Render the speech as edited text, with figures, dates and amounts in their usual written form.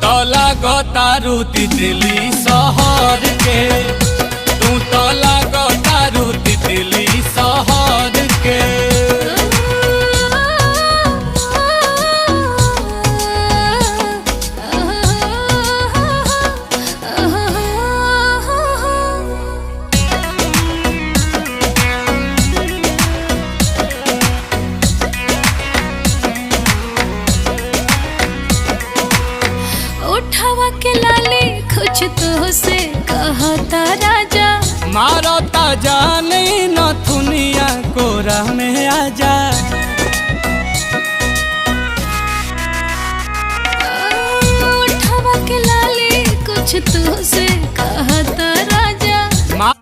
तो लागो तारू तितली शहर के, तू तो लागो तारू तितली शहर के। उठावा के लाली कुछ तो से कहता राजा, मारो ता जान